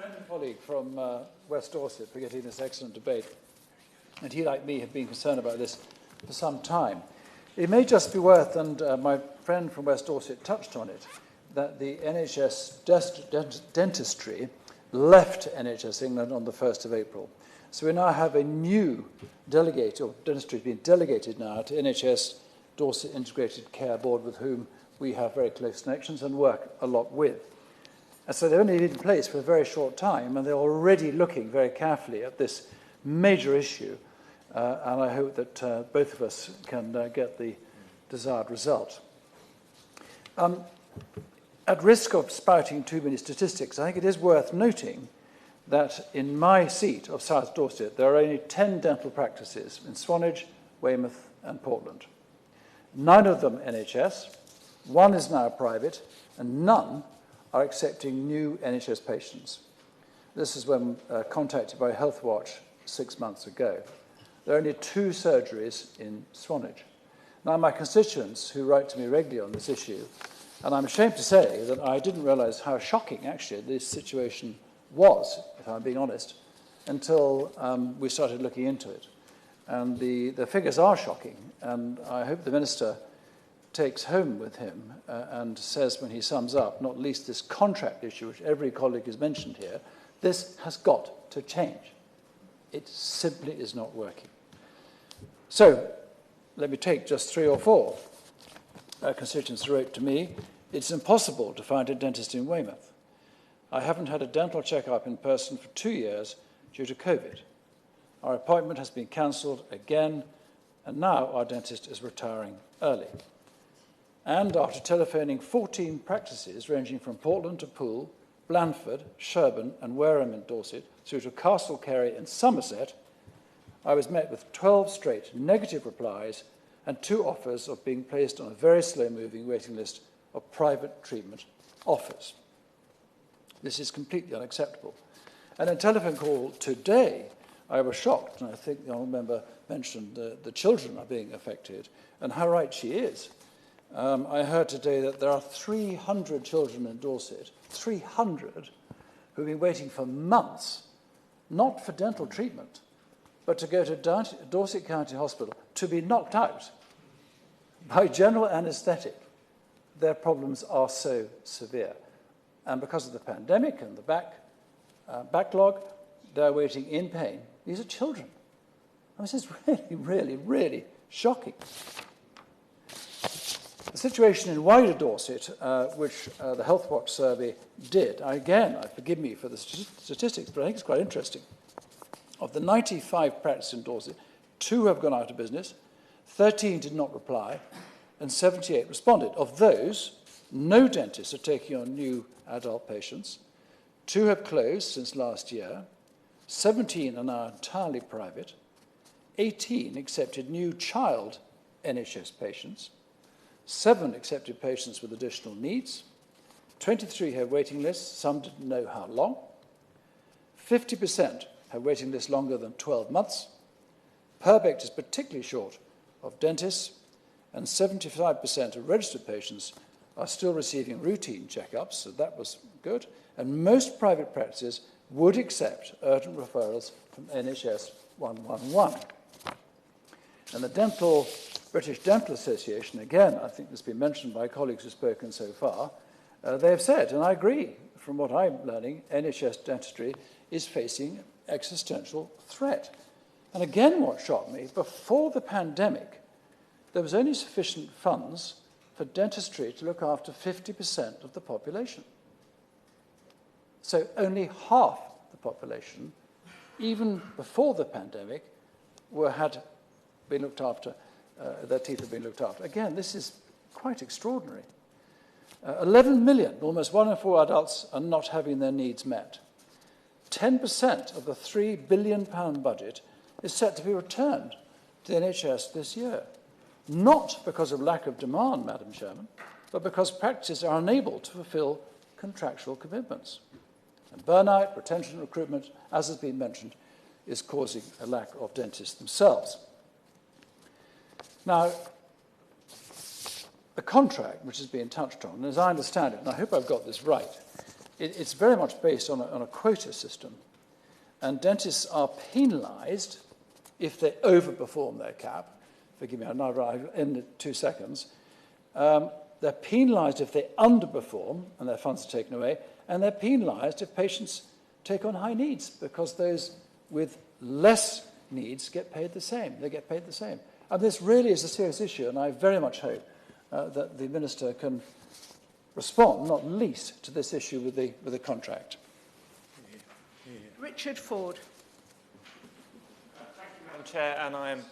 friend and colleague from West Dorset for getting this excellent debate. And he, like me, have been concerned about this for some time. It may just be worth, and my friend from West Dorset touched on it, that the NHS Dentistry left NHS England on the 1st of April. So we now have a new delegate, or dentistry has been delegated now to NHS Dorset Integrated Care Board, with whom we have very close connections and work a lot with. And so they've only been in place for a very short time, and they're already looking very carefully at this major issue. And I hope that both of us can get the desired result. At risk of spouting too many statistics, I think it is worth noting that in my seat of South Dorset, there are only 10 dental practices in Swanage, Weymouth, and Portland. 9 of them NHS, 1 is now private, and none are accepting new NHS patients. This is when contacted by Healthwatch 6 months ago. There are only 2 surgeries in Swanage. Now, my constituents who write to me regularly on this issue, and I'm ashamed to say that I didn't realise how shocking, actually, this situation was, if I'm being honest, until we started looking into it. And the figures are shocking, and I hope the Minister takes home with him and says when he sums up, not least this contract issue, which every colleague has mentioned here, this has got to change. It simply is not working. So, let me take just 3 or 4 constituents who wrote to me. It's impossible to find a dentist in Weymouth. I haven't had a dental checkup in person for 2 years due to COVID. Our appointment has been cancelled again, and now our dentist is retiring early. And after telephoning 14 practices ranging from Portland to Poole, Blandford, Sherborne and Wareham in Dorset, through to Castle Carey and Somerset, I was met with 12 straight negative replies and 2 offers of being placed on a very slow-moving waiting list of private treatment offers. This is completely unacceptable. And in a telephone call today, I was shocked, and I think the Honourable Member mentioned the children are being affected, and how right she is. I heard today that there are 300 children in Dorset, 300, who've been waiting for months, not for dental treatment, but to go to Dorset County Hospital to be knocked out by general anaesthetic. Their problems are so severe. And because of the pandemic and the backlog, they're waiting in pain. These are children. I mean, this is really, really, really shocking. The situation in wider Dorset, which the Healthwatch survey did, again, forgive me for the statistics, but I think it's quite interesting. Of the 95 practices in Dorset, 2 have gone out of business, 13 did not reply, and 78 responded. Of those, no dentists are taking on new adult patients. 2 have closed since last year. 17 are now entirely private. 18 accepted new child NHS patients. 7 accepted patients with additional needs. 23 have waiting lists. Some didn't know how long. 50% have waiting lists longer than 12 months. Purbeck is particularly short of dentists, and 75% of registered patients are still receiving routine checkups, so that was good. And most private practices would accept urgent referrals from NHS 111. And the British Dental Association, again, I think this has been mentioned by colleagues who have spoken so far, they have said, and I agree, from what I'm learning, NHS dentistry is facing existential threat. And again, what shocked me, before the pandemic, there was only sufficient funds for dentistry to look after 50% of the population. So only half the population, even before the pandemic, had been looked after, their teeth had been looked after. Again, this is quite extraordinary. 11 million, almost 1 in 4 adults, are not having their needs met. 10% of the £3 billion budget is set to be returned to the NHS this year. Not because of lack of demand, Madam Chairman, but because practices are unable to fulfil contractual commitments. And burnout, retention, recruitment, as has been mentioned, is causing a lack of dentists themselves. Now, the contract, which has been touched on, as I understand it, and I hope I've got this right, it's very much based on a quota system. And dentists are penalised if they overperform their cap. Forgive me, I'll end in 2 seconds. They're penalised if they underperform and their funds are taken away, and they're penalised if patients take on high needs, because those with less needs get paid the same. They get paid the same. And this really is a serious issue, and I very much hope that the Minister can respond, not least to this issue with the contract. Richard Ford. Thank you, Madam Chair, and I am